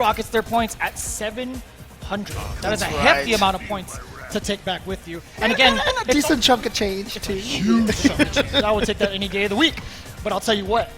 rockets their points at 700. That is a That's hefty right. amount of points to take back with you. And again, And a decent chunk of change, too. huge chunk of change. I would take that any day of the week. But I'll tell you what,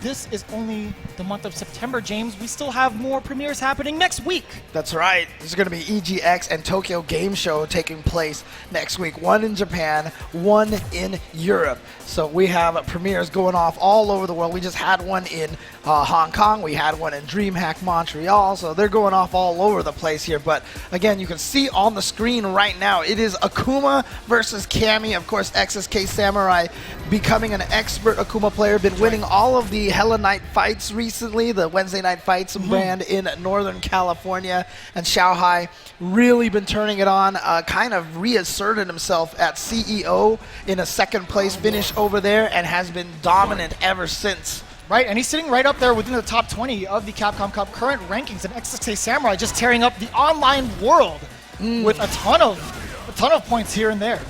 this is only the month of September, James. We still have more premieres happening next week. That's right. There's going to be EGX and Tokyo Game Show taking place next week. One in Japan, one in Europe. So we have premieres going off all over the world. We just had one in Hong Kong. We had one in DreamHack Montreal. So they're going off all over the place here. But again, you can see on the screen right now, it is Akuma versus Cammy. Of course, XSK Samurai becoming an expert Akuma player. Been winning all of the Hella Night fights recently, the Wednesday Night Fights brand in Northern California. And XiaoHai really been turning it on, kind of reasserted himself at CEO in a second place finish over there and has been dominant ever since. Right, and he's sitting right up there within the top 20 of the Capcom Cup current rankings, and XSK Samurai just tearing up the online world with a ton of points here and there.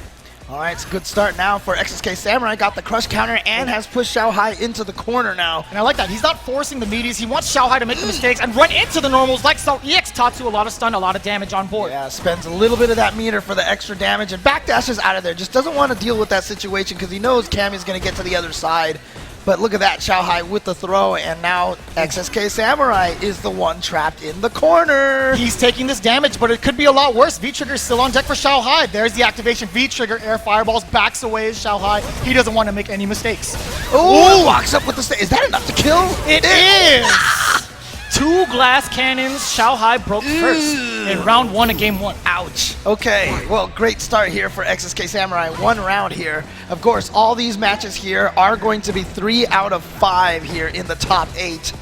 All right, it's a good start now for XSK Samurai. Got the crush counter and has pushed XiaoHai into the corner now. And I like that. He's not forcing the meaties. He wants XiaoHai to make the mistakes and run into the normals like so. EX Tatsu, a lot of stun, a lot of damage on board. Yeah, spends a little bit of that meter for the extra damage and backdashes out of there. Just doesn't want to deal with that situation because he knows Cammy's going to get to the other side. But look at that, XiaoHai with the throw, and now XSK Samurai is the one trapped in the corner. He's taking this damage, but it could be a lot worse. V-Trigger is still on deck for XiaoHai. There's the activation. V-Trigger, air fireballs, backs away as XiaoHai. He doesn't want to make any mistakes. Oh, walks up with the Is that enough to kill? It is! 2 glass cannons. XiaoHai broke first in round 1 of game 1. Ouch. Okay, well, great start here for XSK Samurai. 1 round here. Of course, all these matches here are going to be 3 out of 5 here in the top 8.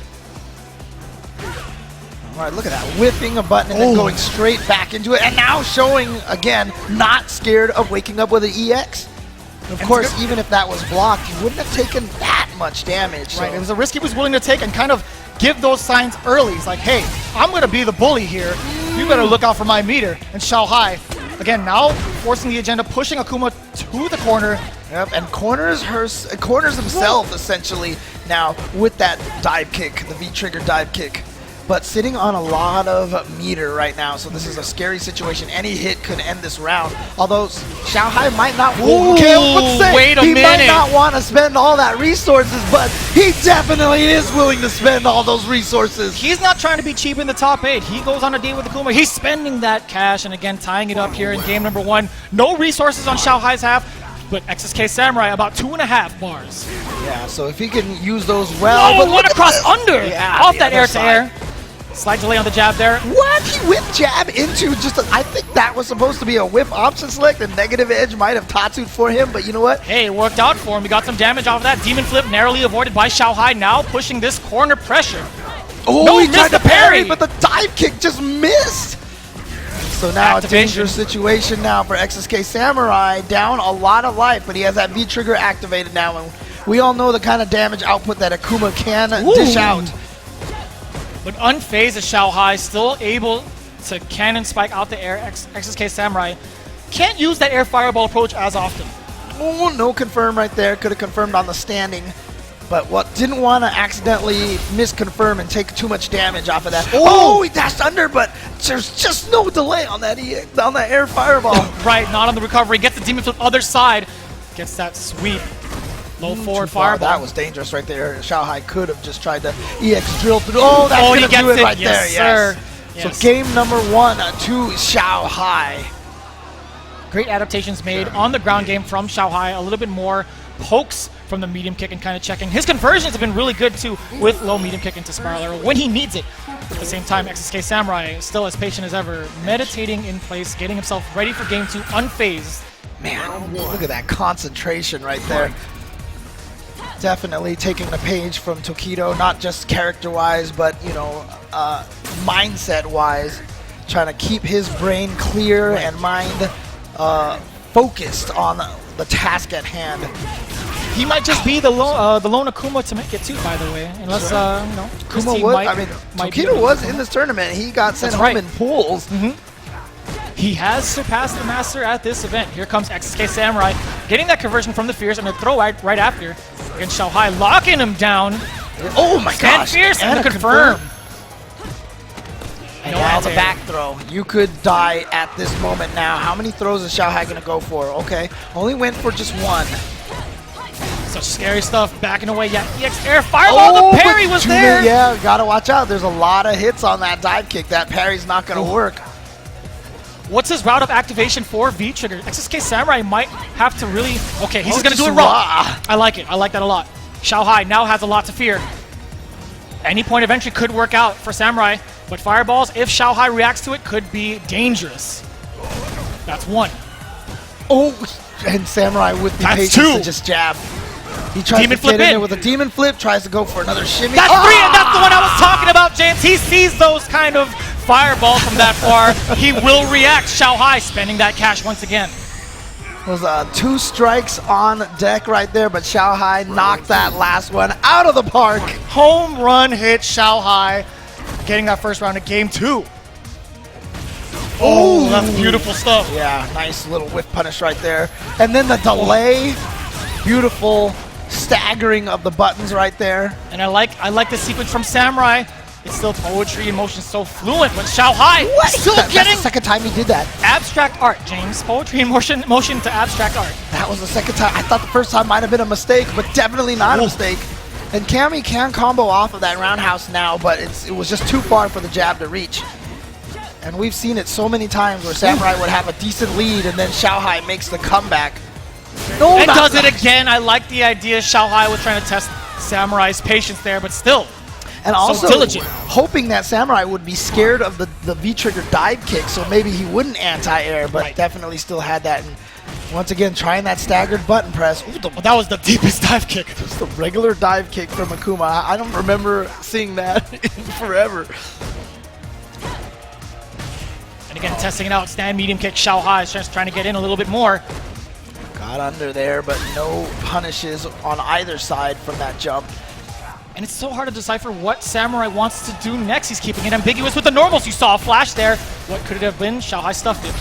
All right, look at that. Whipping a button and then going straight back into it. And now showing, again, not scared of waking up with an EX. Of course, even if that was blocked, he wouldn't have taken that much damage. Right, it was a risk he was willing to take and kind of give those signs early. He's like, hey, I'm going to be the bully here. You better look out for my meter. And XiaoHai, again, now forcing the agenda, pushing Akuma to the corner. Yep, and corners himself, essentially, now with that dive kick, the V-trigger dive kick. But sitting on a lot of meter right now, so this is a scary situation. Any hit could end this round. Although XiaoHai might not. Wait a minute. He might not want to spend all that resources, but he definitely is willing to spend all those resources. He's not trying to be cheap in the top 8. He goes on a date with Akuma. He's spending that cash, and again tying it up here in game number 1. No resources on XiaoHai's half, but XSK Samurai about 2.5 bars. Yeah, so if he can use those well. Oh, what a cross under! Yeah, off that air to air. Slide delay on the jab there. What? He whipped jab into I think that was supposed to be a whip option select. The negative edge might have Tatsu'd for him, but you know what? Hey, it worked out for him. He got some damage off of that. Demon flip narrowly avoided by XiaoHai, now pushing this corner pressure. Oh, no, he tried to parry, but but the dive kick just missed. So now Activation. a dangerous situation now for XSK Samurai. Down a lot of life, but he has that V-trigger activated now. And we all know the kind of damage output that Akuma can dish out. But unfazed as XiaoHai, still able to cannon spike out the air. XSK Samurai can't use that air fireball approach as often. Oh, no confirm right there. Could have confirmed on the standing. But what didn't want to accidentally misconfirm and take too much damage off of that. Oh, he dashed under, but there's just no delay on that air fireball. Right, not on the recovery. Gets the demon flip other side. Gets that sweep. Low forward fireball. That was dangerous right there. XiaoHai could have just tried to EX drill through. Oh, that's going to do it right there. Yes. So game number 1 to XiaoHai. Great adaptations made on the ground game from XiaoHai. A little bit more pokes from the medium kick and kind of checking. His conversions have been really good too with low medium kick into spiral arrow when he needs it. At the same time, XSK Samurai is still as patient as ever, meditating in place, getting himself ready for game 2, unfazed. Man, look at that concentration right there. Definitely taking the page from Tokido, not just character-wise, but, you know, mindset-wise. Trying to keep his brain clear and mind focused on the task at hand. He might just be the lone Akuma to make it too, by the way. Unless, you know, Akuma was, Tokido was in this tournament. He got sent home in pools. He has surpassed the master at this event. Here comes XSK Samurai, getting that conversion from the Fierce and a throw right after. Against XiaoHai, locking him down. Oh my gosh. And Fierce and the confirm. the back throw. You could die at this moment now. How many throws is XiaoHai going to go for? Okay, only went for just one. Such scary stuff. Backing away. Yeah, EX air fireball. The parry was there. Yeah, gotta watch out. There's a lot of hits on that dive kick. That parry's not going to work. What's his route of activation for V-Trigger? XSK Samurai might have to really... Okay, he's just going to do it raw. I like it. I like that a lot. XiaoHai now has a lot to fear. Any point of entry could work out for Samurai, but fireballs, if XiaoHai reacts to it, could be dangerous. That's one. Oh, and Samurai with the patience to just jab. He tries to get in there with a demon flip, tries to go for another shimmy. That's three, and that's the one I was talking about, James. He sees those kind of fireballs from that far. He will react. XiaoHai spending that cash once again. Was 2 strikes on deck right there, but XiaoHai knocked that last one out of the park. Home run hit XiaoHai, getting that first round of game 2. Oh, that's beautiful stuff. Yeah, nice little whiff punish right there. And then the delay, beautiful staggering of the buttons right there. And I like the sequence from Samurai. It's still poetry in motion, so fluent, but XiaoHai still getting... That's the second time he did that. Abstract art, James. Poetry in motion to abstract art. That was the second time. I thought the first time might have been a mistake, but definitely not a mistake. And Cammy can combo off of that roundhouse now, but it was just too far for the jab to reach. And we've seen it so many times where Samurai would have a decent lead, and then XiaoHai makes the comeback. No, and does it again. I like the idea. XiaoHai was trying to test Samurai's patience there, but still. And also so diligent. Hoping that Samurai would be scared of the V-trigger dive kick, so maybe he wouldn't anti-air, but definitely still had that. And once again, trying that staggered button press. Ooh, that was the deepest dive kick. Just the regular dive kick from Akuma. I don't remember seeing that in forever. And again, testing it out. Stand medium kick. XiaoHai is just trying to get in a little bit more. Got under there, but no punishes on either side from that jump. And it's so hard to decipher what Samurai wants to do next. He's keeping it ambiguous with the normals. You saw a flash there. What could it have been? XiaoHai stuffed it.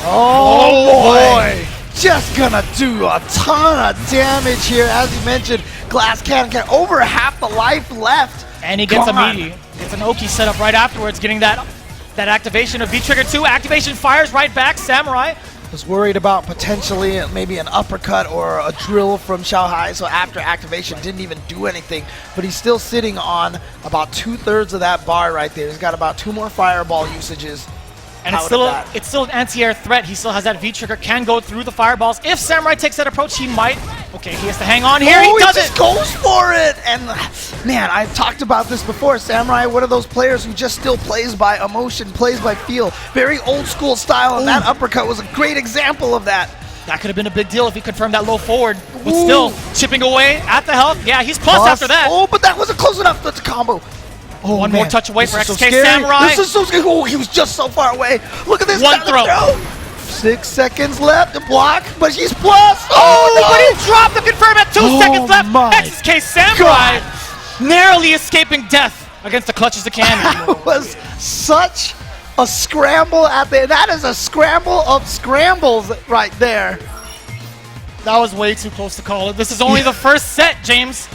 Oh boy! Just gonna do a ton of damage here. As you mentioned, glass cannon, over half the life left. And he gets a meaty. Gets an Oki set up right afterwards, getting that activation of V-Trigger 2. Activation fires right back. Samurai was worried about potentially maybe an uppercut or a drill from XiaoHai, so after activation didn't even do anything, but he's still sitting on about 2/3 of that bar right there. He's got about 2 more fireball usages. And it's still an anti-air threat. He still has that V-trigger, can go through the fireballs. If Samurai takes that approach, he might. Okay, he has to hang on here. He does it! He goes for it! And man, I've talked about this before. Samurai, one of those players who just still plays by emotion, plays by feel. Very old school style, and that uppercut was a great example of that. That could have been a big deal if he confirmed that low forward. But still, chipping away at the health. Yeah, he's plus after that. Oh, but that wasn't close enough. That's a combo. Oh, one more touch away for XK Samurai. This is so scary. Oh, he was just so far away. Look at this. One throw. 6 seconds left to block, but she's plus. Oh, no. But he dropped the confirm at 2 seconds left. XK Samurai narrowly escaping death against the clutches of Cammy. That was such a scramble at the end. That is a scramble of scrambles right there. That was way too close to call it. This is only the first set, James.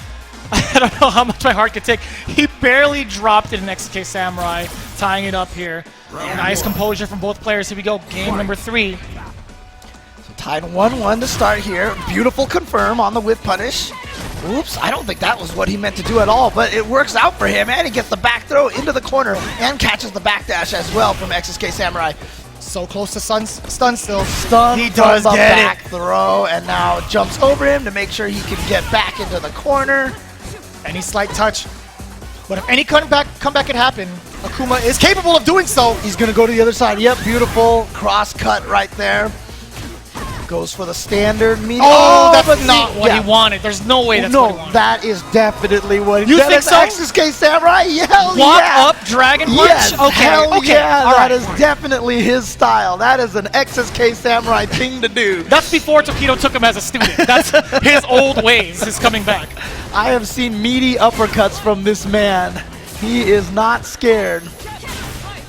I don't know how much my heart could take. He barely dropped it in XK Samurai, tying it up here. Nice composure from both players. Here we go, game number 3. So tied 1-1 to start here. Beautiful confirm on the whip punish. Oops, I don't think that was what he meant to do at all, but it works out for him, and he gets the back throw into the corner and catches the backdash as well from XSK Samurai. So close to stun still. Stun. He does get back throw, and now jumps over him to make sure he can get back into the corner. Any slight touch. But if any comeback can happen, Akuma is capable of doing so. He's going to go to the other side. Yep, beautiful cross cut right there. Goes for the standard medium. Oh, that's not what he wanted. There's no way that's what he wanted. No, that is definitely what he wanted. You think so? XSK Samurai? Hell Walk yeah. up, dragon punch? Yes, okay, hell okay. Yeah, that is definitely his style. That is an XSK Samurai thing to do. That's before Tokido took him as a student. That's his old ways is coming back. I have seen meaty uppercuts from this man. He is not scared.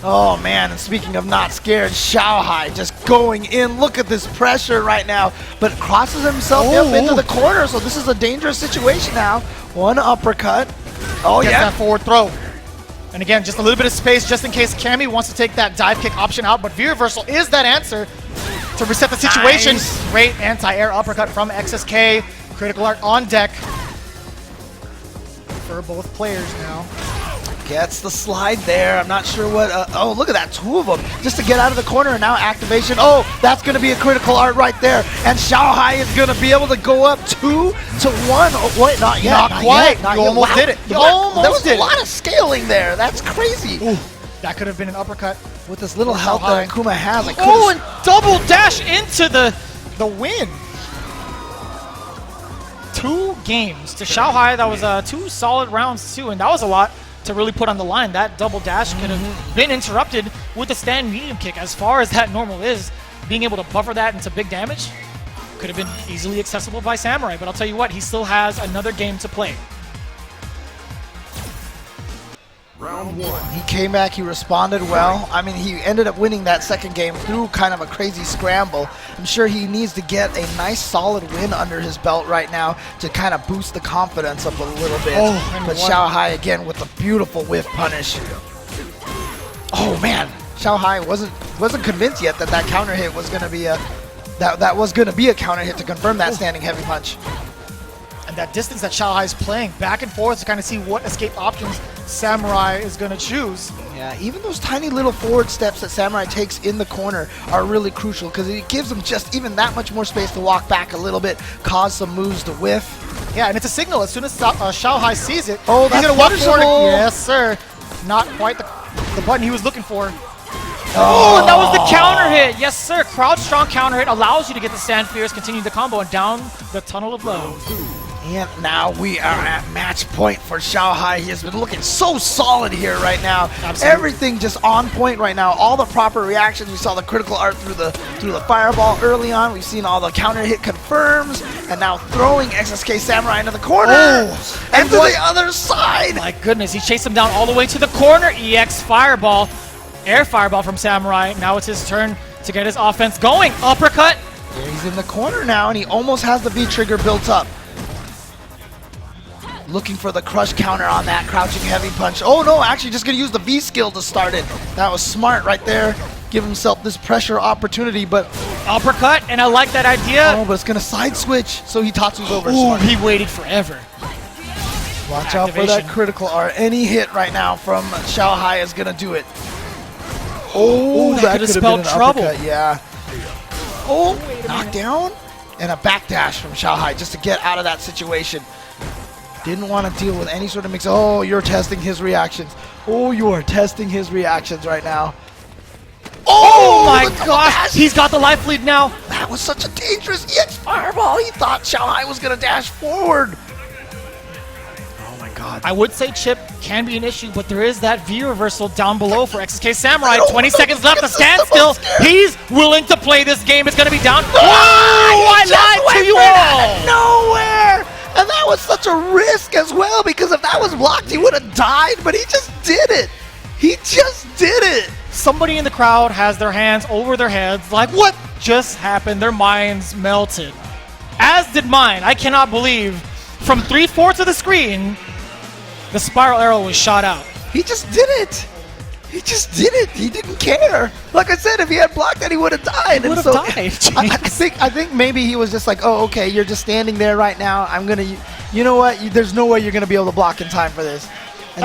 Oh man, and speaking of not scared, XiaoHai just going in. Look at this pressure right now, but crosses himself up into the corner, so this is a dangerous situation now. One uppercut. Oh, Gets that forward throw. And again, just a little bit of space just in case Cammy wants to take that dive kick option out, but V-reversal is that answer to reset the situation. Nice. Great anti-air uppercut from XSK. Critical art on deck for both players now. Gets the slide there. I'm not sure what. Oh, look at that. 2 of them just to get out of the corner. And now activation. Oh, that's going to be a critical art right there. And XiaoHai is going to be able to go up 2 to 1. Oh, wait, not yet. Not quite. You almost did it. You almost did it. There was a lot of scaling there. That's crazy. Ooh, that could have been an uppercut. With this little health that Akuma has. Oh, and double dash into the win. 2 games to XiaoHai. That was 2 solid rounds too, and that was a lot to really put on the line. That double dash could have been interrupted with the stand medium kick. As far as that normal is, being able to buffer that into big damage could have been easily accessible by Samurai. But I'll tell you what, he still has another game to play. Round 1. He came back, he responded well. I mean, he ended up winning that second game through kind of a crazy scramble. I'm sure he needs to get a nice solid win under his belt right now to kind of boost the confidence up a little bit. But XiaoHai again with a beautiful whiff punish. Oh man, XiaoHai wasn't convinced yet that that counter hit was going to be that was going to be a counter hit to confirm that standing heavy punch. And that distance that XiaoHai is playing back and forth to kind of see what escape options Samurai is going to choose. Yeah, even those tiny little forward steps that Samurai takes in the corner are really crucial because it gives him just even that much more space to walk back a little bit, cause some moves to whiff. Yeah, and it's a signal. As soon as XiaoHai sees it, oh, he's going to walk forward. punishable. Yes, sir. Not quite the button he was looking for. Oh, and that was the counter hit. Yes, sir. Crowd strong counter hit allows you to get the stand fierce, continue the combo, and down the tunnel of blow. And now we are at match point for XiaoHai. He has been looking so solid here right now. Absolutely. Everything just on point right now. All the proper reactions. We saw the critical art through the fireball early on. We've seen all the counter hit confirms, and now throwing XSK Samurai into the corner and to the other side. My goodness, he chased him down all the way to the corner. EX fireball, air fireball from Samurai. Now it's his turn to get his offense going. Uppercut. Yeah, he's in the corner now, and he almost has the V trigger built up. Looking for the crush counter on that crouching heavy punch. Oh no, actually just going to use the V skill to start it. That was smart right there. Give himself this pressure opportunity, but... Uppercut, and I like that idea. Oh, but it's going to side switch, so he Tatsu's over. Ooh, he waited forever. Watch out for that critical art. Any hit right now from XiaoHai is going to do it. Oh, that could have spelled trouble. Uppercut, yeah. Oh, knockdown and a backdash from XiaoHai just to get out of that situation. Didn't want to deal with any sort of mix. Oh, you're testing his reactions. Oh, you are testing his reactions right now. Oh my gosh, he's got the life lead now. That was such a dangerous EX fireball. He thought XiaoHai was going to dash forward. Oh my god. I would say chip can be an issue, but there is that V reversal down below for XSK Samurai. 20 seconds left, a standstill. He's willing to play this game. It's going to be down. Oh, I lied to you all. Nowhere. And that was such a risk as well, because if that was blocked, he would have died, but he just did it. He just did it. Somebody in the crowd has their hands over their heads like, what just happened? Their minds melted. As did mine. I cannot believe from 3/4 of the screen, the spiral arrow was shot out. He just did it. He just did it. He didn't care. Like I said, if he had blocked that, he would have died. He would have died. I think maybe he was just like, oh, okay, you're just standing there right now. I'm gonna, you know what? There's no way you're gonna be able to block in time for this. And